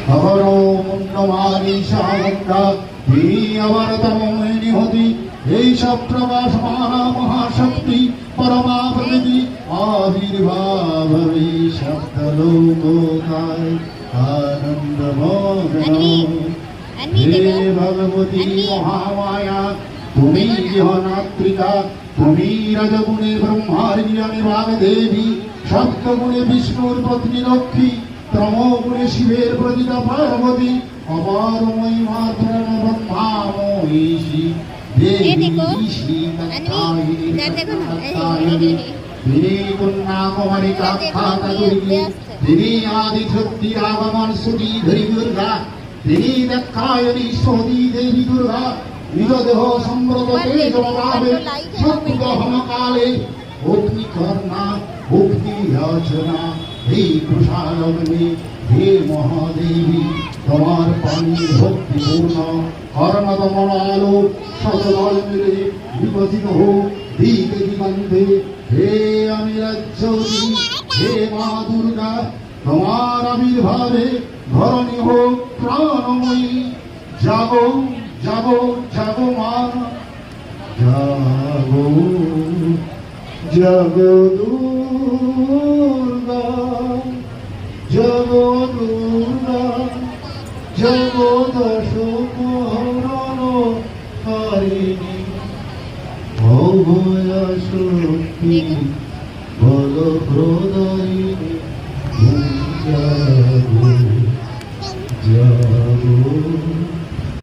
अवरो मुंडमारी शामुंडा তিনি আবার তমোহিনী হতি এই সব প্রকাশমান মহাশক্তি পরমা প্রকৃতি আবির্ভাব এই সপ্তলোকায় আনন্দমগ্ন হে ভগবতী মহামায়া তুমি গৃহনাত্রিকা তুমি রজগুণে ব্রহ্মার জ্ঞানে বাগদেবী সপ্তগুণে বিষ্ণুর পত্নী লক্ষ্মী তমোগুণে শিবের প্রতিটা পার্বতী अपार महिमा पूर्ण ब्रह्मामोहिषी देवी श्री कन्याकुमारी काख्याता दुर्गे তিনি আদি শক্তি আগমন সুতি ধরি দুর্গা তিনি দেখায়নি সতী দেবী দুর্গা নিজ দেহ সম্ব্রত তেজভাবে সত্য হনকালে অগ্নিকর্ণা ভক্তি রচনা এই কুশালগ্নি হে মহাদেবী তোমার পানির ভক্তিপূর্ণ কর্ণদমন আলো সদল মিলে বিকশিত হোক দিকে দিগন্ধে হে আমি রাজ্যবতী হে মা দুর্গা তোমার আবির্ভাবে ধরণী হোক প্রাণময়ী জাগো জাগো জাগো মা জাগো জাগো দুর্গা জাগো দুর্গা জাগো দশমহরণ হারিণী অভয়া শক্তি বল প্রদায়িনী জাগো জাগো